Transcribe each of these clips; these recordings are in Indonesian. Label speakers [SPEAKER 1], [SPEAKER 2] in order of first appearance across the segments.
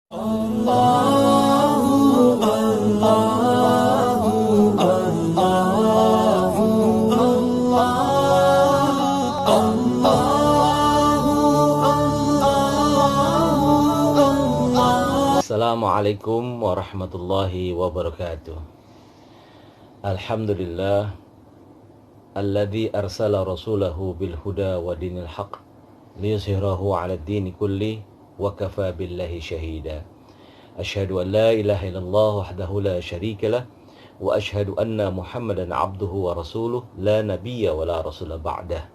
[SPEAKER 1] Assalamualaikum warahmatullahi wabarakatuh. Alhamdulillah alladzi arsala rasulahu bil huda wa dinil haq liyuzhirahu 'ala ad-dini kulli wa kafa billahi shahida. Asyhadu an la ilaha illallah wahdahu la syarika lah wa asyhadu anna Muhammadan 'abduhu wa rasuluh la nabiyya wa la rasula ba'dah.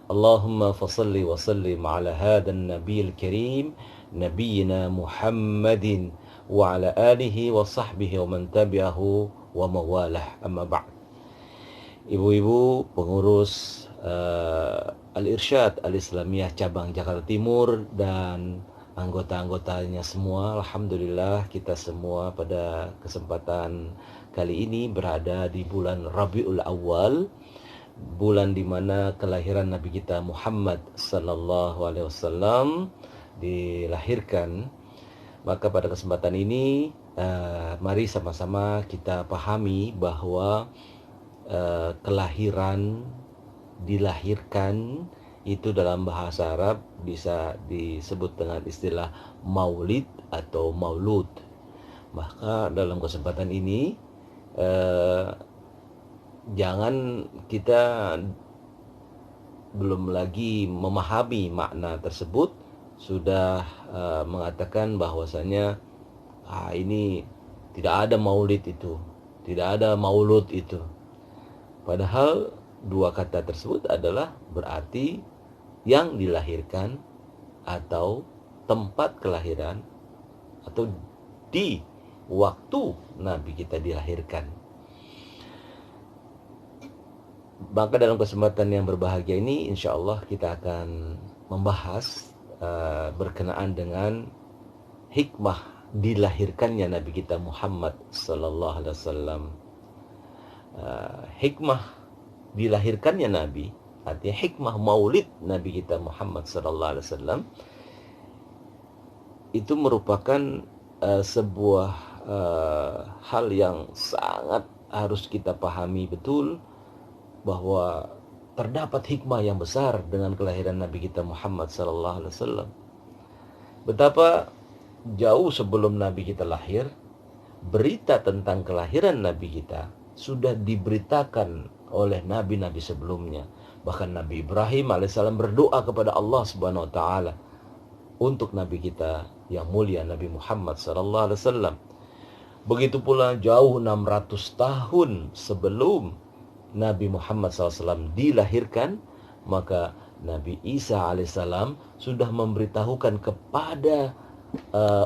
[SPEAKER 1] Allahumma fassalli wa sallim 'ala hadzal nabiyil karim nabiyyina Muhammadin wa ala alihi wa sahbihi wa man tabi'ahu wa mawalah, amma ba'd. Ibu-ibu pengurus Al-Irsyad Al-Islamiyah cabang Jakarta Timur dan anggota-anggotanya semua, alhamdulillah kita semua pada kesempatan kali ini berada di bulan Rabiul Awal, bulan di mana kelahiran Nabi kita Muhammad sallallahu alaihi wasallam dilahirkan. Maka pada kesempatan ini mari sama-sama kita pahami bahwa kelahiran, dilahirkan itu dalam bahasa Arab bisa disebut dengan istilah maulid atau maulud. Maka dalam kesempatan ini jangan kita belum lagi memahami makna tersebut sudah mengatakan bahwasanya ini tidak ada maulid itu, tidak ada maulud itu. Padahal dua kata tersebut adalah berarti yang dilahirkan atau tempat kelahiran atau di waktu Nabi kita dilahirkan. Maka dalam kesempatan yang berbahagia ini insya Allah kita akan membahas berkenaan dengan hikmah dilahirkannya Nabi kita Muhammad sallallahu alaihi wasallam. Hikmah dilahirkannya Nabi, artinya hikmah maulid Nabi kita Muhammad sallallahu alaihi wasallam itu merupakan sebuah hal yang sangat harus kita pahami betul, bahwa terdapat hikmah yang besar dengan kelahiran Nabi kita Muhammad sallallahu alaihi wasallam. Betapa jauh sebelum Nabi kita lahir, berita tentang kelahiran Nabi kita sudah diberitakan oleh nabi-nabi sebelumnya. Bahkan Nabi Ibrahim alaihissalam berdoa kepada Allah Subhanahu wa taala untuk nabi kita yang mulia Nabi Muhammad sallallahu alaihi wasallam. Begitu pula jauh 600 tahun sebelum Nabi Muhammad SAW dilahirkan, maka Nabi Isa alaihissalam sudah memberitahukan kepada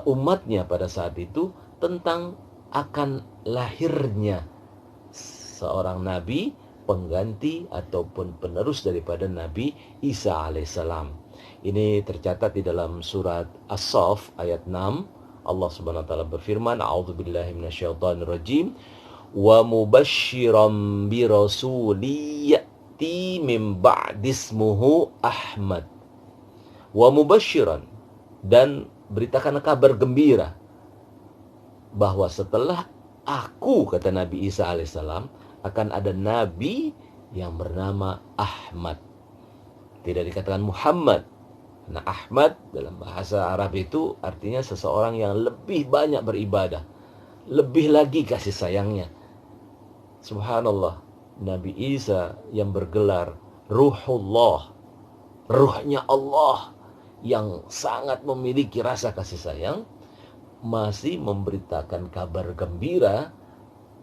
[SPEAKER 1] umatnya pada saat itu tentang akan lahirnya seorang nabi pengganti ataupun penerus daripada Nabi Isa alaihissalam. Ini tercatat di dalam surat As-Saff ayat 6. Allah Subhanahu wa taala berfirman, a'udzubillahi minasyaitonirrajim, wa mubasysyiran bi rasuli ya'ti min ba'dismuhu Ahmad. Wa mubasysyiran, dan beritakan kabar gembira bahwa setelah aku, kata Nabi Isa alaihissalam, akan ada nabi yang bernama Ahmad. Tidak dikatakan Muhammad. Nah, Ahmad dalam bahasa Arab itu artinya seseorang yang lebih banyak beribadah, lebih lagi kasih sayangnya. Subhanallah, Nabi Isa yang bergelar Ruhullah, ruhnya Allah yang sangat memiliki rasa kasih sayang, masih memberitakan kabar gembira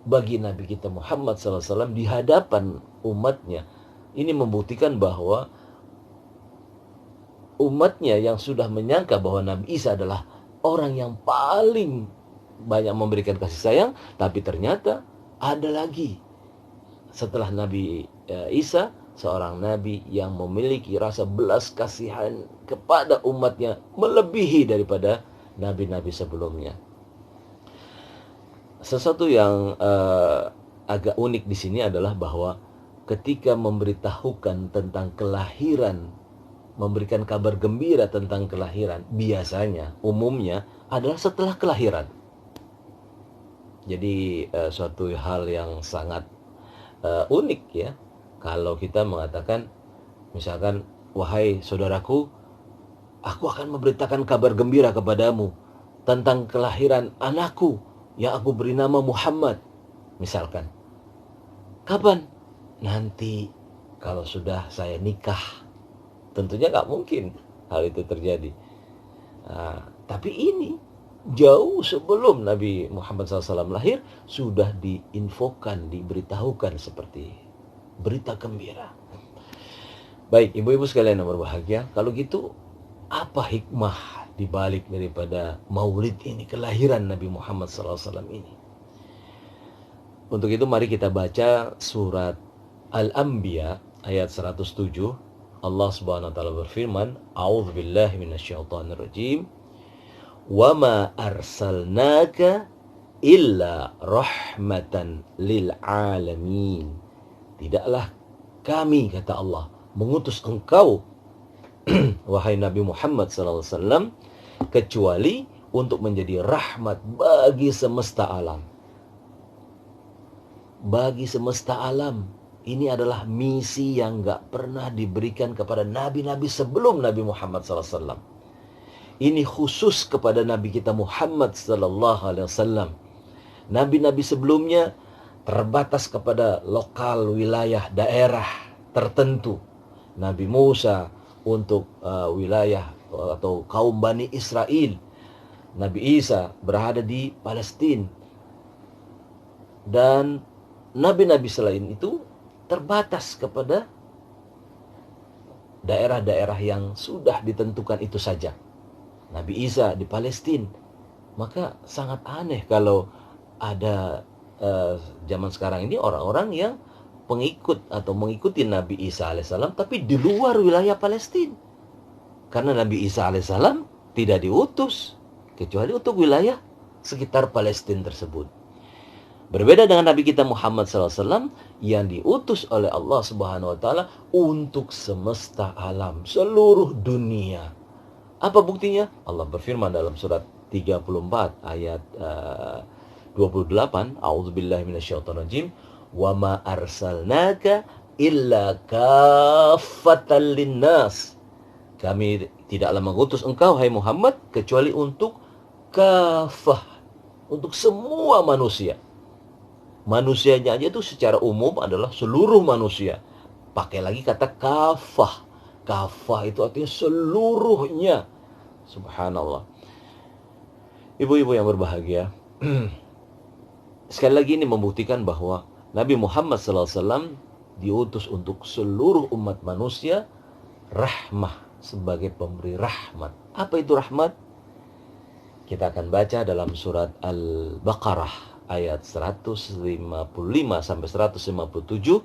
[SPEAKER 1] bagi Nabi kita Muhammad SAW di hadapan umatnya. Ini membuktikan bahwa umatnya yang sudah menyangka bahwa Nabi Isa adalah orang yang paling banyak memberikan kasih sayang, tapi ternyata ada lagi setelah Nabi Isa seorang nabi yang memiliki rasa belas kasihan kepada umatnya melebihi daripada nabi-nabi sebelumnya. Sesuatu yang agak unik di sini adalah bahwa ketika memberitahukan tentang kelahiran, memberikan kabar gembira tentang kelahiran, biasanya, umumnya adalah setelah kelahiran. Jadi suatu hal yang sangat unik ya, kalau kita mengatakan misalkan, wahai saudaraku, aku akan memberitakan kabar gembira kepadamu tentang kelahiran anakku yang aku beri nama Muhammad. Misalkan, kapan? Nanti kalau sudah saya nikah. Tentunya nggak mungkin hal itu terjadi. Tapi ini jauh sebelum Nabi Muhammad SAW lahir sudah diinfokan, diberitahukan seperti berita gembira. Baik, ibu-ibu sekalian yang berbahagia, kalau gitu apa hikmah dibalik daripada maulid ini, kelahiran Nabi Muhammad SAW ini? Untuk itu mari kita baca surat Al-Anbiya ayat 107. Allah Subhanahu wa taala berfirman, "A'udzubillahi minasyaitonirrajim. Wa ma arsalnaka illa rahmatan lil alamin." Tidaklah kami, kata Allah, mengutus engkau wahai Nabi Muhammad SAW kecuali untuk menjadi rahmat bagi semesta alam. Bagi semesta alam. Ini adalah misi yang gak pernah diberikan kepada nabi-nabi sebelum Nabi Muhammad SAW. Ini khusus kepada Nabi kita Muhammad SAW. Nabi-nabi sebelumnya terbatas kepada lokal, wilayah, daerah tertentu. Nabi Musa untuk wilayah atau kaum Bani Israel. Nabi Isa berada di Palestina. Dan nabi-nabi selain itu terbatas kepada daerah-daerah yang sudah ditentukan itu saja. Nabi Isa di Palestina. Maka sangat aneh kalau ada zaman sekarang ini orang-orang yang pengikut atau mengikuti Nabi Isa alaihissalam tapi di luar wilayah Palestina. Karena Nabi Isa alaihissalam tidak diutus kecuali untuk wilayah sekitar Palestina tersebut. Berbeda dengan Nabi kita Muhammad SAW yang diutus oleh Allah Subhanahu wa taala untuk semesta alam, seluruh dunia. Apa buktinya? Allah berfirman dalam surat 34 ayat 28, A'udzubillahi minasyaitonirrajim, "Wa ma arsalnaka illa kaffatan linnas." Kami tidaklah mengutus engkau, hai Muhammad, kecuali untuk kafah, untuk semua manusia. Manusianya aja itu secara umum adalah seluruh manusia. Pakai lagi kata kafah. Kafah itu artinya seluruhnya. Subhanallah. Ibu-ibu yang berbahagia, sekali lagi ini membuktikan bahwa Nabi Muhammad SAW diutus untuk seluruh umat manusia, rahmah, sebagai pemberi rahmat. Apa itu rahmat? Kita akan baca dalam surat Al-Baqarah ayat 155 sampai 157,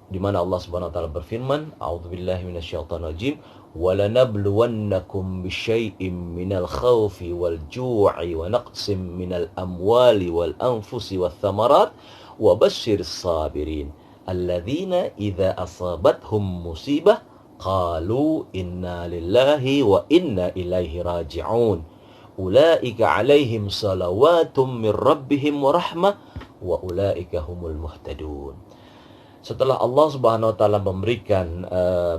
[SPEAKER 1] di mana Allah Subhanahu wa taala berfirman, A'udzubillahi minasyaitonirrajim, "Wa lanabluwannakum bisyai'im minal khaufi wal ju'i wa naqsim minal amwali wal anfusi wath thamarat wa basyyiris sabirin alladzina idza asabathum musibah qalu inna lillahi wa inna ilaihi raji'un. Ulaika 'alaihim salawatum mir rabbihim wa rahmah wa ulaika humul muhtadun." Setelah Allah Subhanahu wa taala memberikan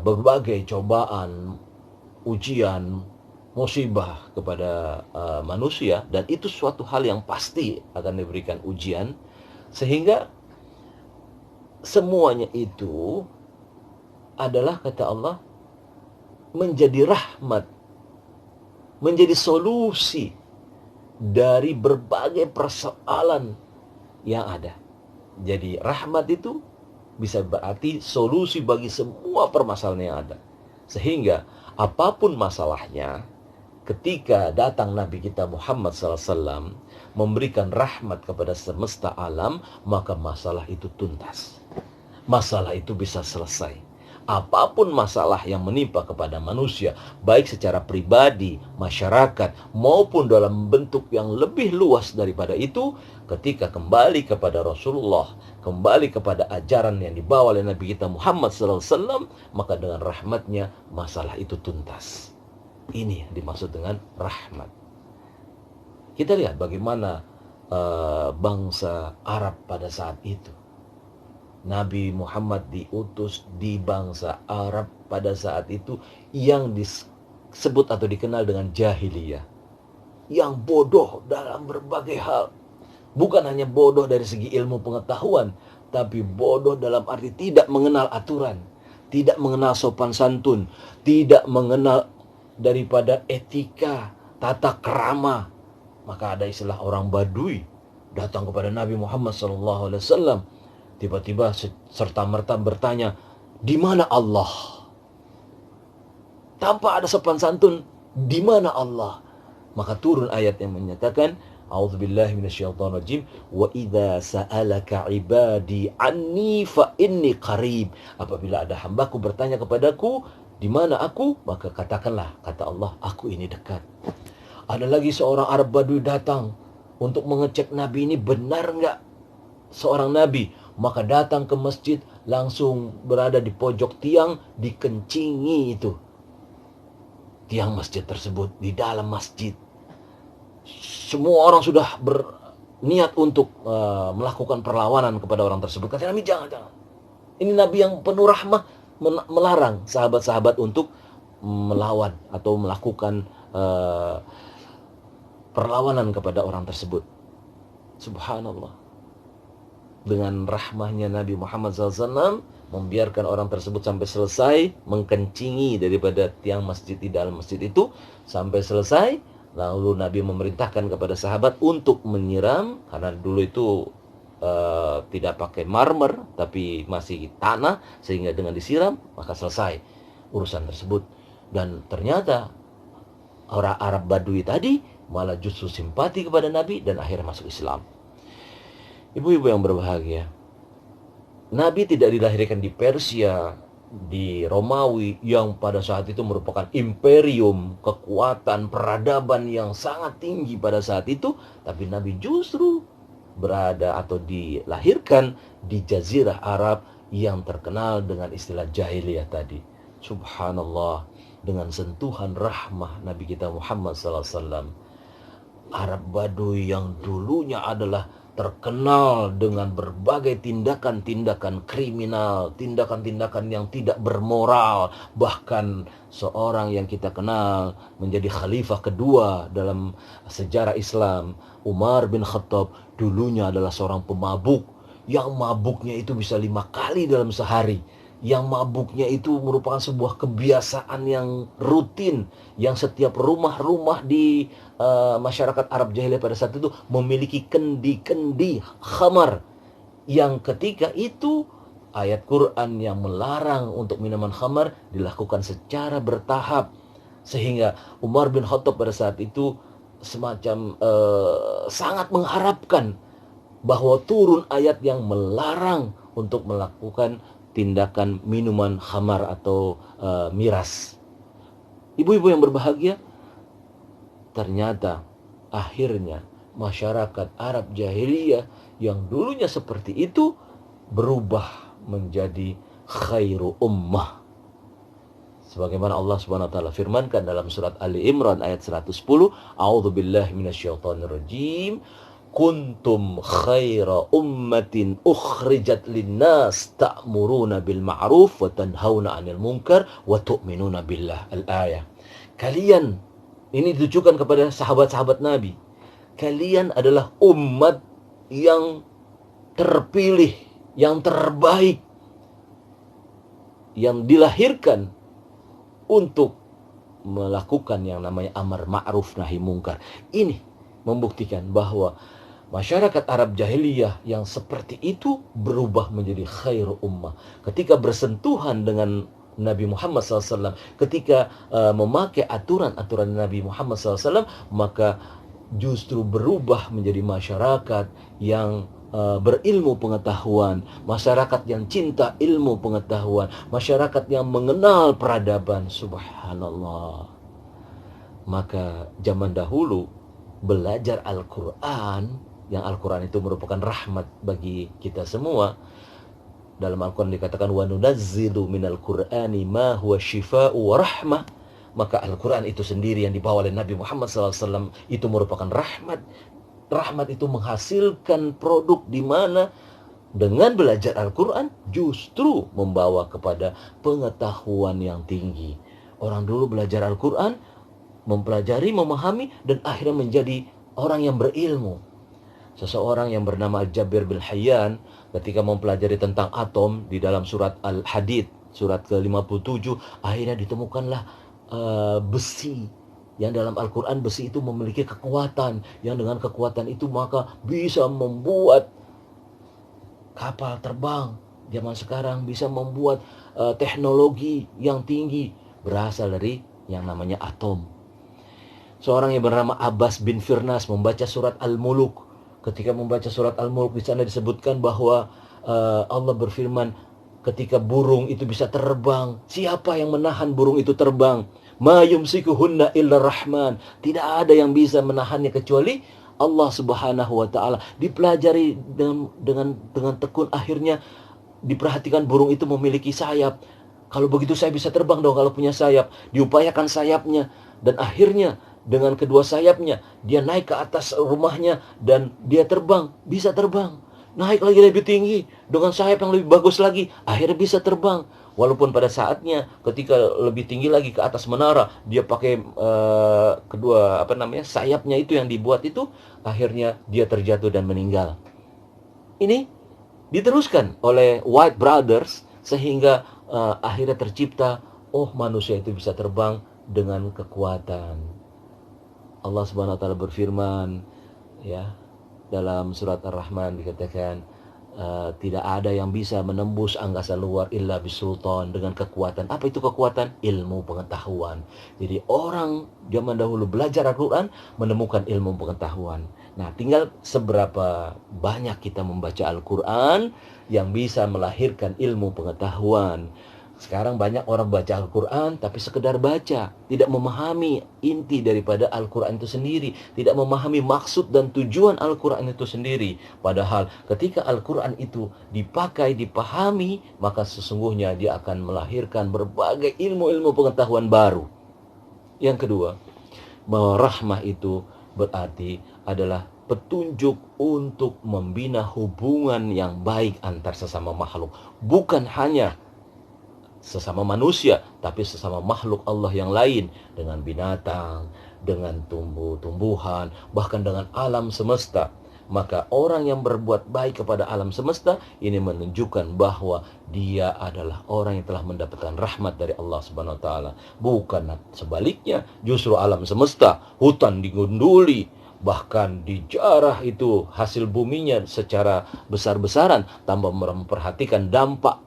[SPEAKER 1] berbagai cobaan, ujian, musibah kepada manusia, dan itu suatu hal yang pasti akan diberikan ujian, sehingga semuanya itu adalah, kata Allah, menjadi rahmat, menjadi solusi dari berbagai persoalan yang ada. Jadi rahmat itu bisa berarti solusi bagi semua permasalahan yang ada. Sehingga apapun masalahnya, ketika datang Nabi kita Muhammad SAW memberikan rahmat kepada semesta alam, maka masalah itu tuntas. Masalah itu bisa selesai. Apapun masalah yang menimpa kepada manusia, baik secara pribadi, masyarakat, maupun dalam bentuk yang lebih luas daripada itu, ketika kembali kepada Rasulullah, kembali kepada ajaran yang dibawa oleh Nabi kita Muhammad SAW, maka dengan rahmatnya masalah itu tuntas. Ini yang dimaksud dengan rahmat. Kita lihat bagaimana bangsa Arab pada saat itu. Nabi Muhammad diutus di bangsa Arab pada saat itu yang disebut atau dikenal dengan jahiliyah. Yang bodoh dalam berbagai hal. Bukan hanya bodoh dari segi ilmu pengetahuan, tapi bodoh dalam arti tidak mengenal aturan, tidak mengenal sopan santun, tidak mengenal daripada etika, tata krama. Maka ada istilah orang Badui datang kepada Nabi Muhammad SAW. Tiba-tiba serta-merta bertanya, di mana Allah? Tanpa ada sopan santun, di mana Allah? Maka turun ayat yang menyatakan, A'udzubillahi minasyaitonirrajim, wa idza sa'alaka 'ibadi 'anni fa inni qarib. Apabila ada hambaku bertanya kepadaku, di mana aku? Maka katakanlah, kata Allah, aku ini dekat. Ada lagi seorang Arab Badui datang untuk mengecek Nabi ini benar enggak seorang Nabi. Maka datang ke masjid, langsung berada di pojok tiang, dikencingi itu tiang masjid tersebut di dalam masjid. Semua orang sudah berniat untuk melakukan perlawanan kepada orang tersebut. Kata Nabi, jangan. Ini Nabi yang penuh rahmah melarang sahabat-sahabat untuk melawan atau melakukan perlawanan kepada orang tersebut. Subhanallah. Dengan rahmahnya Nabi Muhammad SAW membiarkan orang tersebut sampai selesai mengkencingi daripada tiang masjid di dalam masjid itu sampai selesai. Lalu Nabi memerintahkan kepada sahabat untuk menyiram, karena dulu itu tidak pakai marmer tapi masih tanah, sehingga dengan disiram maka selesai urusan tersebut. Dan ternyata orang Arab Badui tadi malah justru simpati kepada Nabi dan akhirnya masuk Islam. Ibu-ibu yang berbahagia, Nabi tidak dilahirkan di Persia, di Romawi yang pada saat itu merupakan imperium, kekuatan peradaban yang sangat tinggi pada saat itu, tapi Nabi justru berada atau dilahirkan di Jazirah Arab yang terkenal dengan istilah jahiliyah tadi. Subhanallah, dengan sentuhan rahmah Nabi kita Muhammad SAW, Arab Badui yang dulunya adalah terkenal dengan berbagai tindakan-tindakan kriminal, tindakan-tindakan yang tidak bermoral. Bahkan seorang yang kita kenal menjadi khalifah kedua dalam sejarah Islam, Umar bin Khattab, dulunya adalah seorang pemabuk. Yang mabuknya itu bisa 5 kali dalam sehari. Yang mabuknya itu merupakan sebuah kebiasaan yang rutin, yang setiap rumah-rumah di masyarakat Arab jahiliyah pada saat itu memiliki kendi-kendi khamar, yang ketika itu ayat Quran yang melarang untuk minuman khamar dilakukan secara bertahap, sehingga Umar bin Khattab pada saat itu semacam sangat mengharapkan bahwa turun ayat yang melarang untuk melakukan tindakan minuman khamar atau miras. Ibu-ibu yang berbahagia, ternyata akhirnya masyarakat Arab jahiliyah yang dulunya seperti itu berubah menjadi khairu ummah. Sebagaimana Allah Subhanahu wa taala firmankan dalam surat Ali Imran ayat 110, A'udzubillahi minasyaitonirrajim. Kuntum khaira ummatin ukhrijat linnas ta'muruna bil ma'ruf wa tanhauna 'anil munkar wa tu'minuna billah. Al-ayah. Kalian, ini ditujukan kepada sahabat-sahabat Nabi, kalian adalah umat yang terpilih, yang terbaik, yang dilahirkan untuk melakukan yang namanya amar ma'ruf nahi munkar. Ini membuktikan bahwa masyarakat Arab jahiliyah yang seperti itu berubah menjadi khairu ummah. Ketika bersentuhan dengan Nabi Muhammad SAW, ketika memakai aturan-aturan Nabi Muhammad SAW, maka justru berubah menjadi masyarakat yang berilmu pengetahuan, masyarakat yang cinta ilmu pengetahuan, masyarakat yang mengenal peradaban. Subhanallah. Maka zaman dahulu belajar Al-Quran, yang Al-Quran itu merupakan rahmat bagi kita semua. Dalam Al-Quran dikatakan wa nunazzilu minal Qur'ani ma huwa shifaa'u wa rahmah. maka Al-Quran itu sendiri yang dibawa oleh Nabi Muhammad SAW itu merupakan rahmat. Rahmat itu menghasilkan produk di mana dengan belajar Al-Quran justru membawa kepada pengetahuan yang tinggi. Orang dulu belajar Al-Quran, mempelajari, memahami, dan akhirnya menjadi orang yang berilmu. Seseorang yang bernama Jabir bin Hayyan ketika mempelajari tentang atom di dalam surat Al-Hadid, surat ke-57, akhirnya ditemukanlah besi. Yang dalam Al-Quran besi itu memiliki kekuatan, yang dengan kekuatan itu maka bisa membuat kapal terbang. Zaman sekarang bisa membuat teknologi yang tinggi berasal dari yang namanya atom. Seorang yang bernama Abbas bin Firnas membaca surat Al-Muluk. Ketika membaca surat Al-Mulk, di sana disebutkan bahwa Allah berfirman, ketika burung itu bisa terbang, siapa yang menahan burung itu terbang? Ma yumsikuhunna illa rahman. Tidak ada yang bisa menahannya kecuali Allah Subhanahu wa taala. Dipelajari dengan tekun, akhirnya diperhatikan burung itu memiliki sayap. Kalau begitu saya bisa terbang dong kalau punya sayap. Diupayakan sayapnya dan akhirnya dengan kedua sayapnya dia naik ke atas rumahnya dan dia terbang, bisa terbang. Naik lagi lebih tinggi dengan sayap yang lebih bagus lagi, akhirnya bisa terbang. Walaupun pada saatnya ketika lebih tinggi lagi ke atas menara, dia pakai kedua sayapnya itu yang dibuat itu, akhirnya dia terjatuh dan meninggal. Ini diteruskan oleh White Brothers sehingga akhirnya tercipta, manusia itu bisa terbang dengan kekuatan. Allah Subhanahu wa taala berfirman ya dalam surat Ar-Rahman dikatakan tidak ada yang bisa menembus angkasa luar illa bisultan, dengan kekuatan. Apa itu kekuatan? Ilmu pengetahuan. Jadi orang zaman dahulu belajar Al-Quran menemukan ilmu pengetahuan. Nah, tinggal seberapa banyak kita membaca Al-Quran yang bisa melahirkan ilmu pengetahuan. Sekarang banyak orang baca Al-Quran tapi sekedar baca, tidak memahami inti daripada Al-Quran itu sendiri, tidak memahami maksud dan tujuan Al-Quran itu sendiri. Padahal ketika Al-Quran itu dipakai, dipahami, maka sesungguhnya dia akan melahirkan berbagai ilmu-ilmu pengetahuan baru. Yang kedua, bahwa rahmah itu berarti adalah petunjuk untuk membina hubungan yang baik antar sesama makhluk. Bukan hanya sesama manusia, tapi sesama makhluk Allah yang lain, dengan binatang, dengan tumbuh-tumbuhan, bahkan dengan alam semesta. Maka orang yang berbuat baik kepada alam semesta ini menunjukkan bahwa dia adalah orang yang telah mendapatkan rahmat dari Allah Subhanahu wa taala. Bukan sebaliknya, justru alam semesta, hutan digunduli, bahkan dijarah itu hasil buminya secara besar-besaran tanpa memperhatikan dampak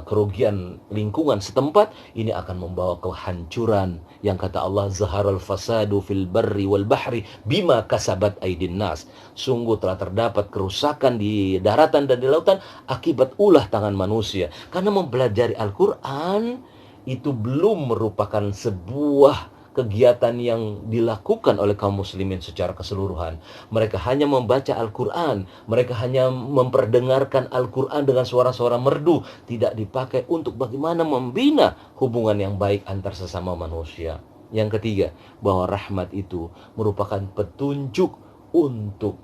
[SPEAKER 1] kerugian lingkungan setempat, ini akan membawa kehancuran. Yang kata Allah, zaharal fasadu fil barri wal bahri bima kasabat aydin nas. Sungguh telah terdapat kerusakan di daratan dan di lautan akibat ulah tangan manusia. Karena mempelajari Al-Quran itu belum merupakan sebuah kegiatan yang dilakukan oleh kaum muslimin secara keseluruhan. Mereka hanya membaca Al-Quran, mereka hanya memperdengarkan Al-Quran dengan suara-suara merdu, tidak dipakai untuk bagaimana membina hubungan yang baik antar sesama manusia. Yang ketiga, bahwa rahmat itu merupakan petunjuk untuk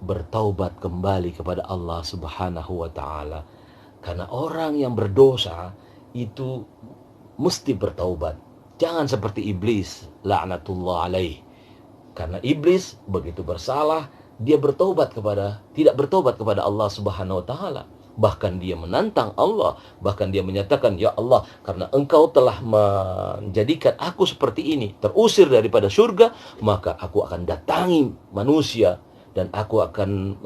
[SPEAKER 1] bertaubat kembali kepada Allah Subhanahu wa taala. Karena orang yang berdosa itu mesti bertaubat. Jangan seperti iblis, laknatullah alaih. Karena iblis begitu bersalah, dia tidak bertobat kepada Allah Subhanahu wa taala. Bahkan dia menantang Allah, bahkan dia menyatakan, "Ya Allah, karena Engkau telah menjadikan aku seperti ini, terusir daripada surga, maka aku akan datangi manusia dan aku akan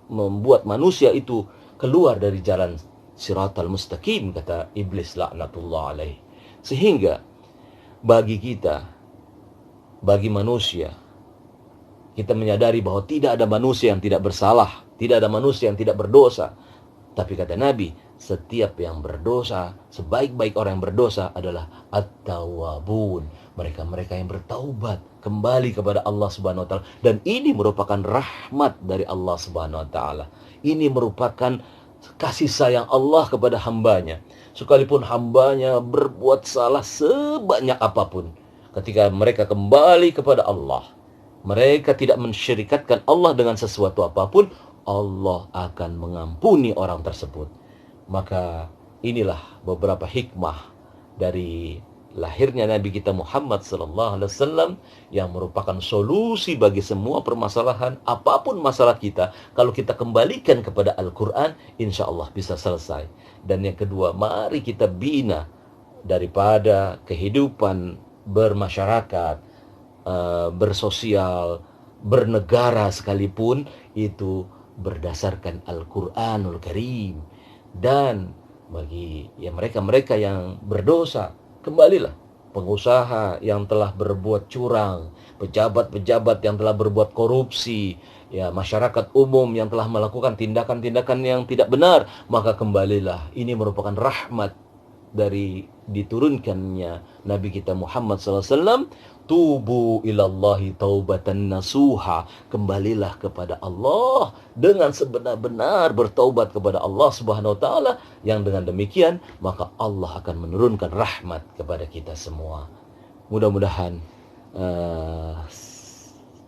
[SPEAKER 1] membuat manusia itu keluar dari jalan siratal mustaqim," kata iblis laknatullah alaih. Sehingga bagi kita, bagi manusia, kita menyadari bahwa tidak ada manusia yang tidak bersalah, tidak ada manusia yang tidak berdosa. Tapi kata Nabi, setiap yang berdosa, sebaik-baik orang yang berdosa adalah at-tawwabun, mereka-mereka yang bertaubat kembali kepada Allah Subhanahu wa taala. Dan ini merupakan rahmat dari Allah Subhanahu wa taala. Ini merupakan kasih sayang Allah kepada hambanya. sekalipun hambanya berbuat salah sebanyak apapun, ketika mereka kembali kepada Allah, mereka tidak mensyirikatkan Allah dengan sesuatu apapun, Allah akan mengampuni orang tersebut. Maka inilah beberapa hikmah dari lahirnya Nabi kita Muhammad sallallahu alaihi wasallam, yang merupakan solusi bagi semua permasalahan. Apapun masalah kita, kalau kita kembalikan kepada Al-Quran, insya Allah bisa selesai. Dan yang kedua, mari kita bina daripada kehidupan bermasyarakat, bersosial, bernegara sekalipun, itu berdasarkan Al-Quranul Karim. Dan bagi mereka-mereka yang berdosa, kembalilah. Pengusaha yang telah berbuat curang, pejabat-pejabat yang telah berbuat korupsi, masyarakat umum yang telah melakukan tindakan-tindakan yang tidak benar, maka kembalilah. Ini merupakan rahmat dari diturunkannya Nabi kita Muhammad SAW. Tubu ilallahi taubatan nasuha. Kembalilah kepada Allah dengan sebenar-benar bertaubat kepada Allah Subhanahu wa taala. Yang dengan demikian maka Allah akan menurunkan rahmat kepada kita semua. Mudah-mudahan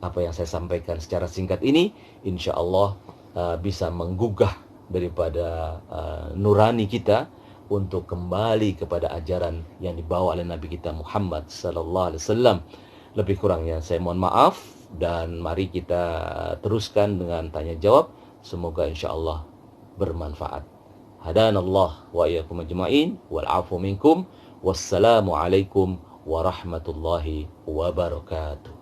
[SPEAKER 1] apa yang saya sampaikan secara singkat ini insya Allah bisa menggugah daripada nurani kita untuk kembali kepada ajaran yang dibawa oleh Nabi kita Muhammad sallallahu alaihi wasallam. Lebih kurangnya saya mohon maaf, dan mari kita teruskan dengan tanya jawab. Semoga insyaallah bermanfaat. Hadanallah wa iyyakum ajma'in wal 'afu minkum. Wassalamu alaikum warahmatullahi wabarakatuh.